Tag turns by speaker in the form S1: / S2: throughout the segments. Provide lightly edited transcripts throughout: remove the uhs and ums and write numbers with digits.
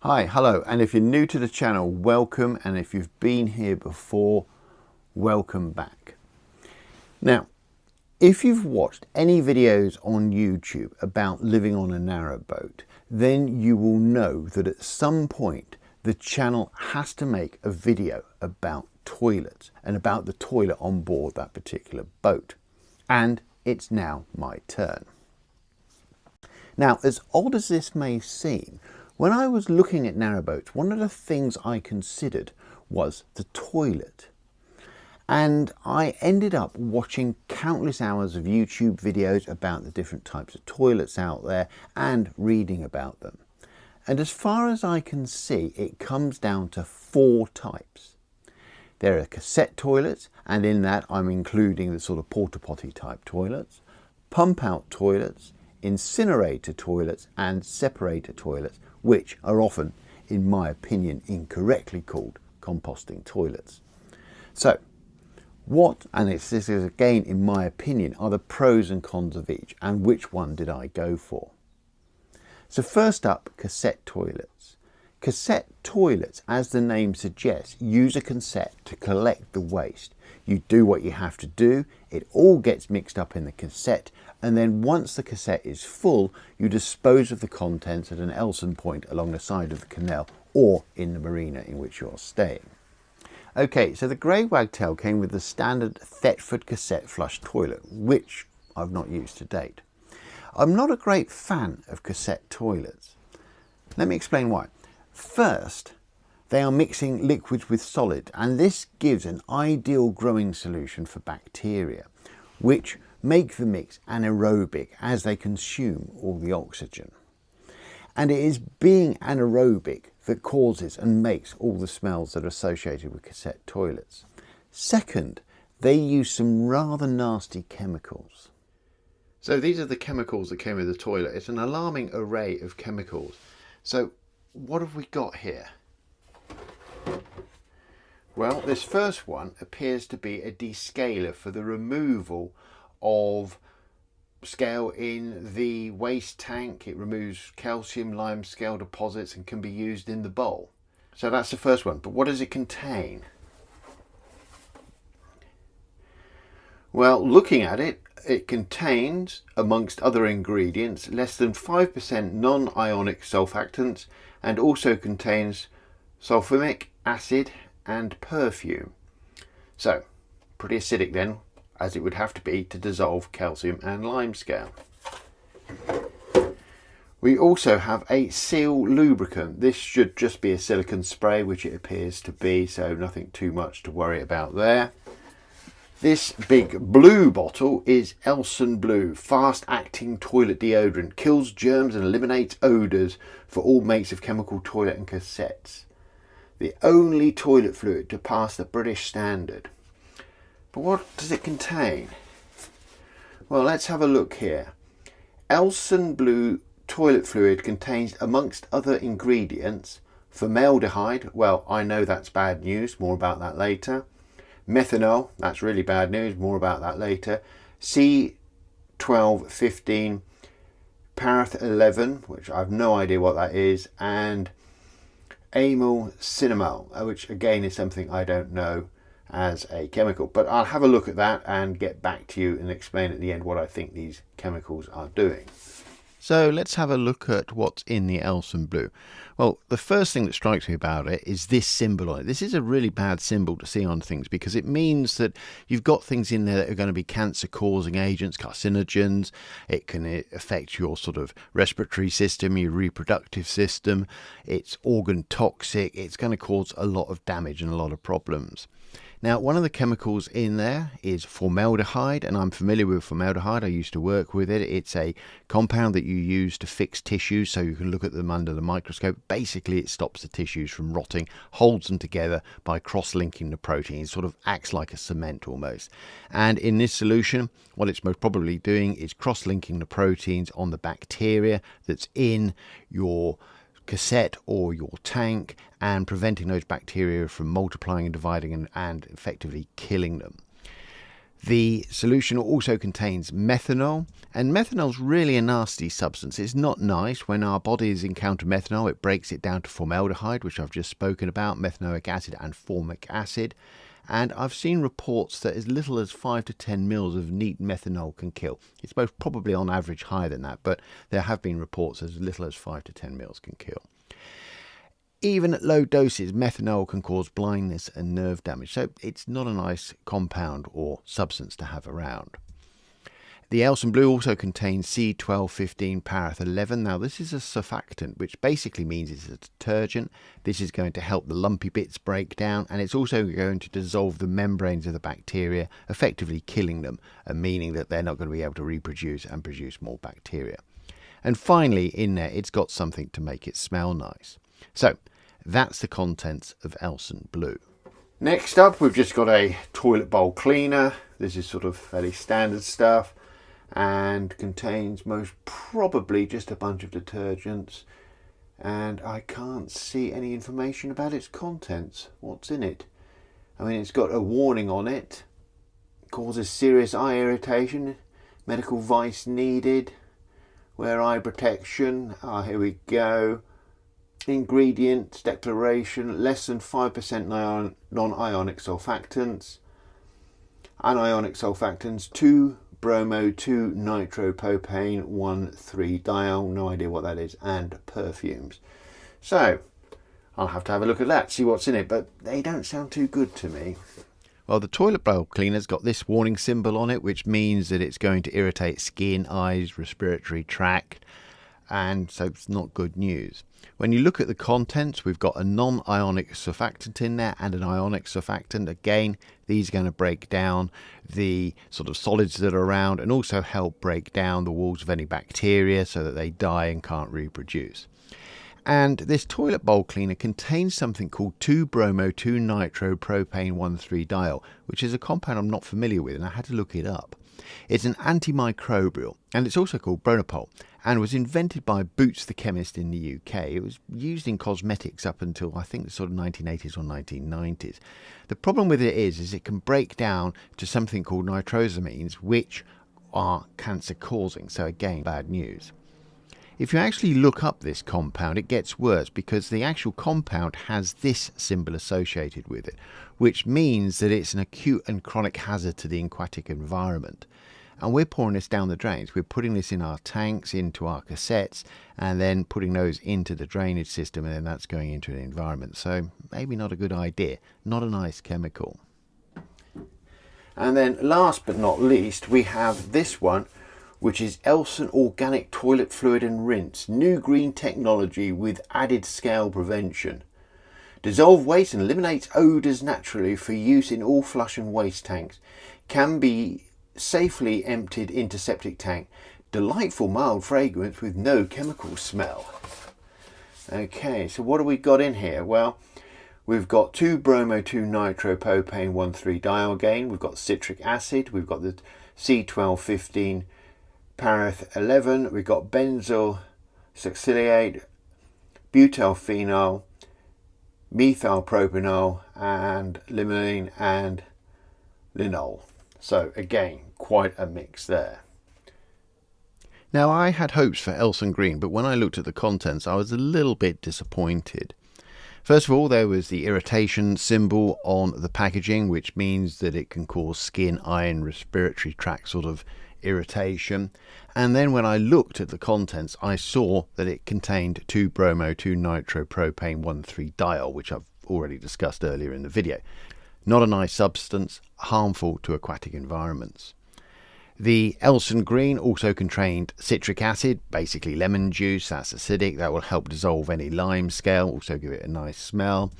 S1: Hi, hello, and if you're new to the channel, welcome, and if you've been here before, welcome back. Now, if you've watched any videos on YouTube about living on a narrowboat, then you will know that at some point the channel has to make a video about toilets and about the toilet on board that particular boat. And it's now my turn. Now, as odd as this may seem, when I was looking at narrowboats, one of the things I considered was the toilet. And I ended up watching countless hours of YouTube videos about the different types of toilets out there and reading about them. And as far as I can see, it comes down to 4 types. There are cassette toilets, and in that I'm including the sort of porta-potty type toilets, pump-out toilets, incinerator toilets and separator toilets, which are often, in my opinion, incorrectly called composting toilets. So what, and this is again in my opinion, are the pros and cons of each, and which one did I go for? So first up, cassette toilets. Cassette toilets, as the name suggests, use a cassette to collect the waste. You do what you have to do, it all gets mixed up in the cassette, and then once the cassette is full, you dispose of the contents at an Elson point along the side of the canal or in the marina in which you're staying. Okay, so the grey wagtail came with the standard Thetford cassette flush toilet, which I've not used to date. I'm not a great fan of cassette toilets. Let me explain why. First, they are mixing liquid with solid, and this gives an ideal growing solution for bacteria, which make the mix anaerobic as they consume all the oxygen. And it is being anaerobic that causes and makes all the smells that are associated with cassette toilets. Second, they use some rather nasty chemicals. So these are the chemicals that came with the toilet. It's an alarming array of chemicals. So what have we got here? Well, this first one appears to be a descaler for the removal of scale in the waste tank. It removes calcium lime scale deposits and can be used in the bowl. So that's the first one. But what does it contain? Well, looking at it, it contains, amongst other ingredients, less than 5% non-ionic surfactants, and also contains sulfuric acid and perfume. So, pretty acidic then, as it would have to be to dissolve calcium and lime scale. We also have a seal lubricant. This should just be a silicone spray, which it appears to be, so nothing too much to worry about there. This big blue bottle is Elson Blue, fast-acting toilet deodorant, kills germs and eliminates odours for all makes of chemical toilet and cassettes. The only toilet fluid to pass the British standard. But what does it contain? Well, let's have a look here. Elson Blue toilet fluid contains, amongst other ingredients, formaldehyde. Well, I know that's bad news, more about that later. Methanol, that's really bad news, more about that later. C12-15 Pareth-11, which I have no idea what that is, and amyl cinnamol, which again is something I don't know as a chemical, but I'll have a look at that and get back to you and explain at the end what I think these chemicals are doing. So let's have a look at what's in the Elson Blue. Well, the first thing that strikes me about it is this symbol on it. This is a really bad symbol to see on things because it means that you've got things in there that are going to be cancer-causing agents, carcinogens. It can affect your sort of respiratory system, your reproductive system. It's organ toxic. It's going to cause a lot of damage and a lot of problems. Now, one of the chemicals in there is formaldehyde, and I'm familiar with formaldehyde. I used to work with it. It's a compound that you use to fix tissues so you can look at them under the microscope. Basically, it stops the tissues from rotting, holds them together by cross-linking the proteins, sort of acts like a cement almost. And in this solution, what it's most probably doing is cross-linking the proteins on the bacteria that's in your cassette or your tank and preventing those bacteria from multiplying and dividing and effectively killing them. The solution also contains methanol, and methanol is really a nasty substance. It's not nice. When our bodies encounter methanol, it breaks it down to formaldehyde, which I've just spoken about, methanoic acid and formic acid. And I've seen reports that as little as 5 to 10 mils of neat methanol can kill. It's most probably on average higher than that, but there have been reports as little as 5 to 10 mils can kill. Even at low doses, methanol can cause blindness and nerve damage, so it's not a nice compound or substance to have around. The Elson Blue also contains C12-15 Pareth-11. Now, this is a surfactant, which basically means it's a detergent. This is going to help the lumpy bits break down, and it's also going to dissolve the membranes of the bacteria, effectively killing them, and meaning that they're not going to be able to reproduce and produce more bacteria. And finally, in there, it's got something to make it smell nice. So, that's the contents of Elson Blue. Next up, we've just got a toilet bowl cleaner. This is sort of fairly standard stuff and contains most probably just a bunch of detergents. And I can't see any information about its contents. What's in it? I mean, it's got a warning on it. Causes serious eye irritation. Medical advice needed. Wear eye protection. Here we go. Ingredients declaration: less than 5% non-ionic surfactants, anionic surfactants, 2-bromo-2-nitropropane 1,3-diol, no idea what that is, and perfumes. So I'll have to have a look at that, see what's in it, but they don't sound too good to me. Well, the toilet bowl cleaner's got this warning symbol on it, which means that it's going to irritate skin, eyes, respiratory tract, and so it's not good news. When you look at the contents, we've got a non-ionic surfactant in there and an ionic surfactant. Again, these are going to break down the sort of solids that are around and also help break down the walls of any bacteria so that they die and can't reproduce. And this toilet bowl cleaner contains something called 2-bromo-2-nitropropane 1,3-diol, which is a compound I'm not familiar with, and I had to look it up. It's an antimicrobial, and it's also called Bronopol, and was invented by Boots the chemist in the UK. It was used in cosmetics up until I think the sort of 1980s or 1990s. The problem with it is it can break down to something called nitrosamines, which are cancer causing, so again, bad news. If you actually look up this compound, it gets worse because the actual compound has this symbol associated with it, which means that it's an acute and chronic hazard to the aquatic environment. And we're pouring this down the drains. We're putting this in our tanks, into our cassettes, and then putting those into the drainage system, and then that's going into the environment. So maybe not a good idea, not a nice chemical. And then last but not least, we have this one, which is Elson Organic Toilet Fluid and Rinse. New green technology with added scale prevention. Dissolve waste and eliminates odours naturally for use in all flush and waste tanks. Can be safely emptied into septic tank. Delightful mild fragrance with no chemical smell. Okay, so what have we got in here? Well, we've got 2-bromo-2-nitropropane 1,3-diol again. We've got citric acid. We've got the C12-15 Pareth-11. We've got benzyl succinate, butylphenol, methylpropanol, and limonene and linol. So again, quite a mix there. Now, I had hopes for Elson Green, but when I looked at the contents, I was a little bit disappointed. First of all, there was the irritation symbol on the packaging, which means that it can cause skin, eye and respiratory tract sort of irritation. And then when I looked at the contents, I saw that it contained 2-bromo-2-nitropropane 1,3-diol, which I've already discussed earlier in the video. Not a nice substance, harmful to aquatic environments. The Elson Green also contained citric acid, basically lemon juice. That's acidic. That will help dissolve any lime scale, also give it a nice smell.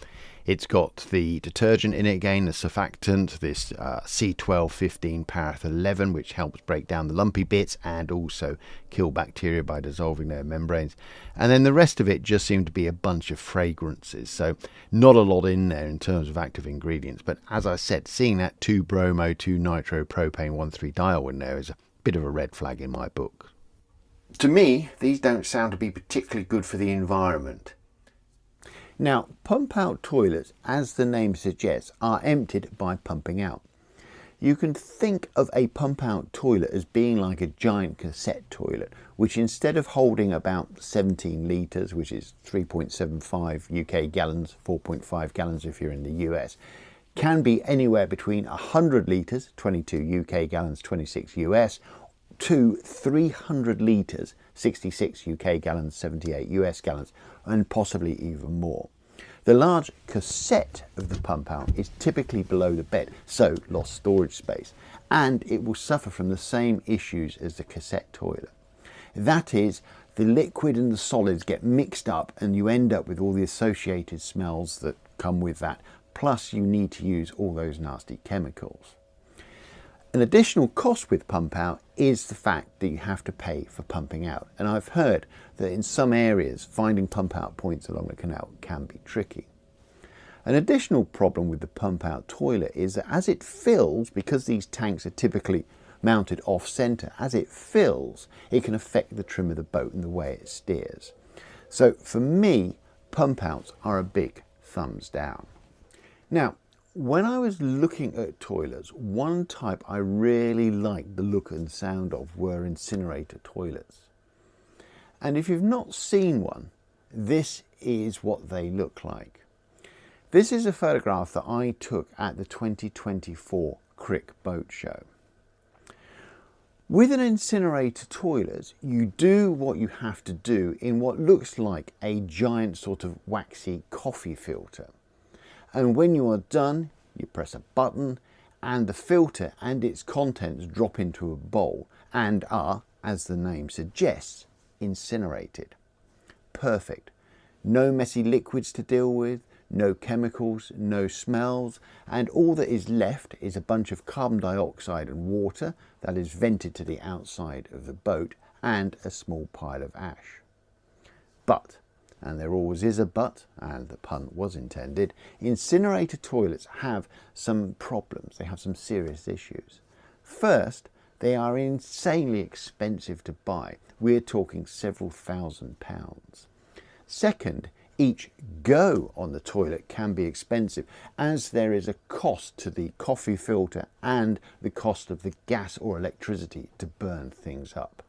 S1: It's got the detergent in it again, the surfactant, this C12-15 Pareth-11, which helps break down the lumpy bits and also kill bacteria by dissolving their membranes. And then the rest of it just seemed to be a bunch of fragrances, so not a lot in there in terms of active ingredients. But as I said, seeing that 2-bromo-2-nitropropane 1,3-diol in there is a bit of a red flag in my book. To me, these don't sound to be particularly good for the environment. Now, pump out toilets, as the name suggests, are emptied by pumping out. You can think of a pump-out toilet as being like a giant cassette toilet, which instead of holding about 17 litres, which is 3.75 UK gallons, 4.5 gallons if you're in the US, can be anywhere between 100 litres, 22 UK gallons, 26 US, to 300 litres, 66 UK gallons, 78 US gallons, and possibly even more. The large cassette of the pump out is typically below the bed, so lost storage space, and it will suffer from the same issues as the cassette toilet. That is, the liquid and the solids get mixed up and you end up with all the associated smells that come with that, plus you need to use all those nasty chemicals. An additional cost with pump out is the fact that you have to pay for pumping out, and I've heard that in some areas finding pump out points along the canal can be tricky. An additional problem with the pump out toilet is that as it fills, because these tanks are typically mounted off centre, as it fills it can affect the trim of the boat and the way it steers. So for me, pump outs are a big thumbs down. Now, when I was looking at toilets, one type I really liked the look and sound of were incinerator toilets. And if you've not seen one, this is what they look like. This is a photograph that I took at the 2024 Crick Boat Show. With an incinerator toilet, you do what you have to do in what looks like a giant sort of waxy coffee filter. And when you are done, you press a button and the filter and its contents drop into a bowl and are, as the name suggests, incinerated. Perfect. No messy liquids to deal with, no chemicals, no smells, and all that is left is a bunch of carbon dioxide and water that is vented to the outside of the boat and a small pile of ash. But, and there always is a but, and the pun was intended, incinerator toilets have some problems. They have some serious issues. First, they are insanely expensive to buy. We're talking several £1,000s. Second, each go on the toilet can be expensive, as there is a cost to the coffee filter and the cost of the gas or electricity to burn things up.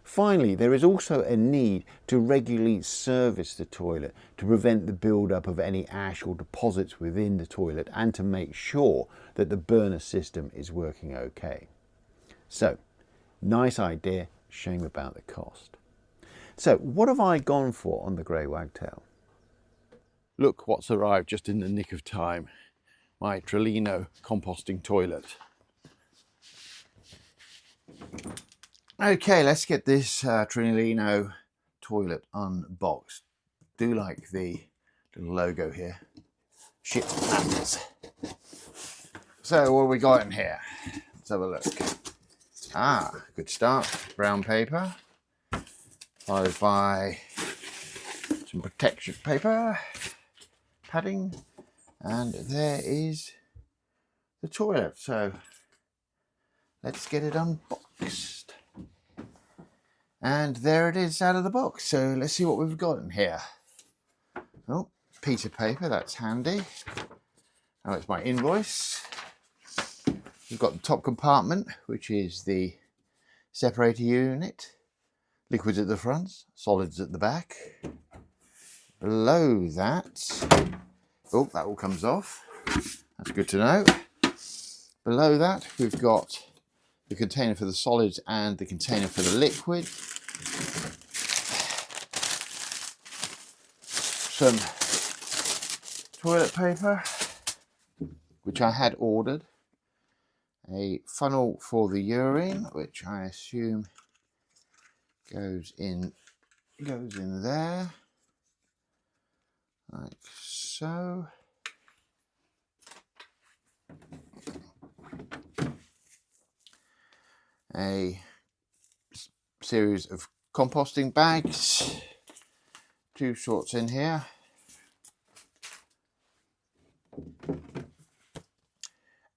S1: Finally, there is also a need to regularly service the toilet to prevent the build-up of any ash or deposits within the toilet and to make sure that the burner system is working okay. So, nice idea, shame about the cost. So, what have I gone for on the Grey Wagtail? Look what's arrived just in the nick of time. My Trelino composting toilet. Okay, let's get this Trelino toilet unboxed. Do like the little logo here. Shit happens. So what have we got in here? Let's have a look. Ah, good start. Brown paper, followed by some protection paper, padding, and there is the toilet. So let's get it unboxed. And there it is out of the box. So let's see what we've got in here. Oh, piece of paper, that's handy. Oh, it's my invoice. We've got the top compartment, which is the separator unit. Liquids at the front, solids at the back. Below that, oh, that all comes off. That's good to know. Below that, we've got the container for the solids and the container for the liquid. Some toilet paper, which I had ordered. A funnel for the urine, which I assume goes in there, like so. A series of composting bags, two sorts in here,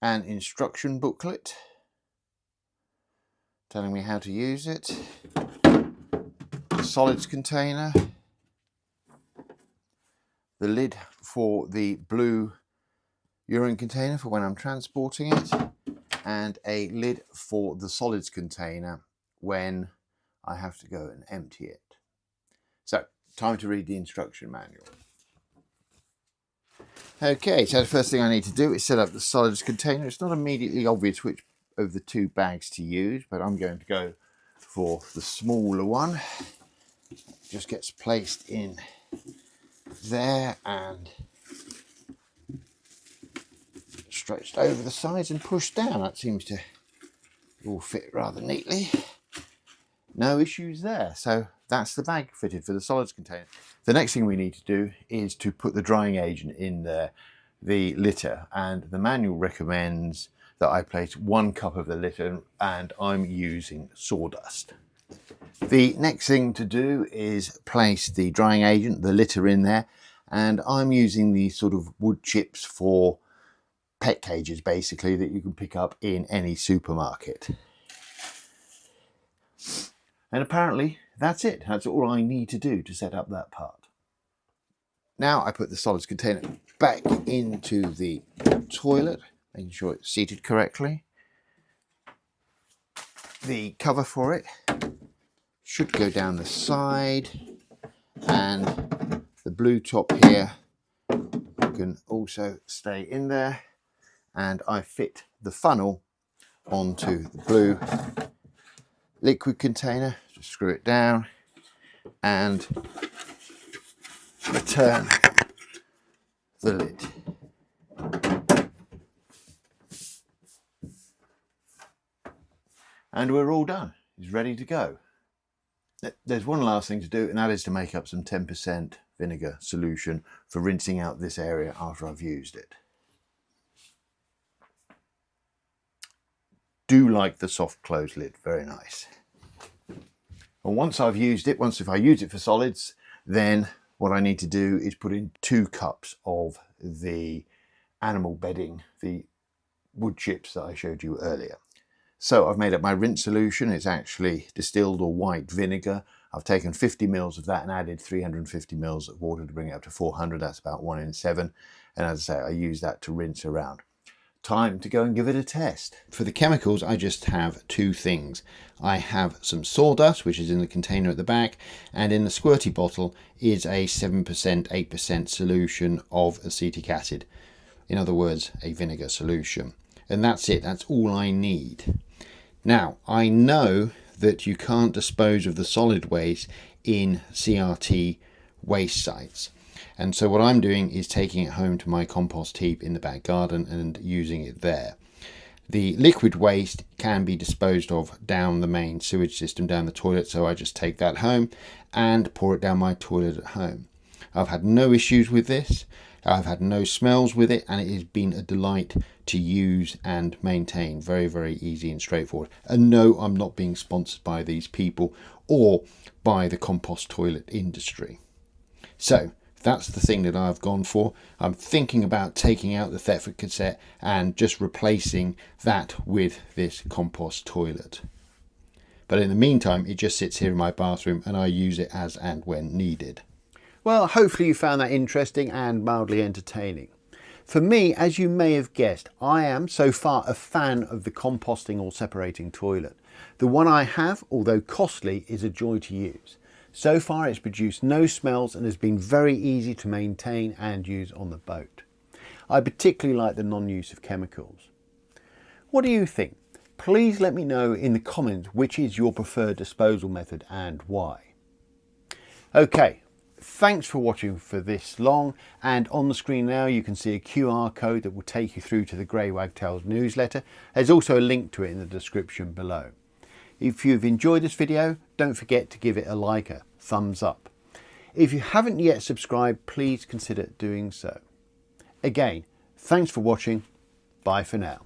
S1: an instruction booklet telling me how to use it, a solids container, the lid for the blue urine container for when I'm transporting it, and a lid for the solids container when I have to go and empty it. So, time to read the instruction manual. Okay, so the first thing I need to do is set up the solids container. It's not immediately obvious which of the two bags to use, but I'm going to go for the smaller one. It just gets placed in there and stretched over the sides and pushed down. That seems to all fit rather neatly. No issues there. So that's the bag fitted for the solids container. The next thing we need to do is to put the drying agent in there, the litter, and the manual recommends that I place 1 cup of the litter, and I'm using sawdust. The next thing to do is place the drying agent, the litter, in there, and I'm using these sort of wood chips for pet cages basically that you can pick up in any supermarket. And apparently that's it. That's all I need to do to set up that part. Now I put the solids container back into the toilet, making sure it's seated correctly. The cover for it should go down the side, and the blue top here can also stay in there, and I fit the funnel onto the blue liquid container. Just screw it down and return the lid. And we're all done. It's ready to go. There's one last thing to do, and that is to make up some 10% vinegar solution for rinsing out this area after I've used it. Do like the soft close lid, very nice. And once I've used it, if I use it for solids, then what I need to do is put in 2 cups of the animal bedding, the wood chips that I showed you earlier. So I've made up my rinse solution. It's actually distilled or white vinegar. I've taken 50 mils of that and added 350 mils of water to bring it up to 400. That's about 1 in 7. And as I say, I use that to rinse around. Time to go and give it a test. For the chemicals, I just have 2 things. I have some sawdust, which is in the container at the back, and in the squirty bottle is a 7%, 8% solution of acetic acid. In other words, a vinegar solution. And that's it. That's all I need. Now, I know that you can't dispose of the solid waste in CRT waste sites. And so what I'm doing is taking it home to my compost heap in the back garden and using it there. The liquid waste can be disposed of down the main sewage system, down the toilet, so I just take that home and pour it down my toilet at home. I've had no issues with this. I've had no smells with it, and it has been a delight to use and maintain. Very, very easy and straightforward. And no, I'm not being sponsored by these people or by the compost toilet industry. So that's the thing that I've gone for. I'm thinking about taking out the Thetford cassette and just replacing that with this compost toilet. But in the meantime, it just sits here in my bathroom and I use it as and when needed. Well, hopefully you found that interesting and mildly entertaining. For me, as you may have guessed, I am so far a fan of the composting or separating toilet. The one I have, although costly, is a joy to use. So far it's produced no smells and has been very easy to maintain and use on the boat. I particularly like the non-use of chemicals. What do you think? Please let me know in the comments which is your preferred disposal method and why. Okay. Thanks for watching for this long, and on the screen now you can see a QR code that will take you through to the Grey Wagtails newsletter. There's also a link to it in the description below. If you've enjoyed this video, don't forget to give it a like, a thumbs up. If you haven't yet subscribed, please consider doing so. Again, thanks for watching. Bye for now.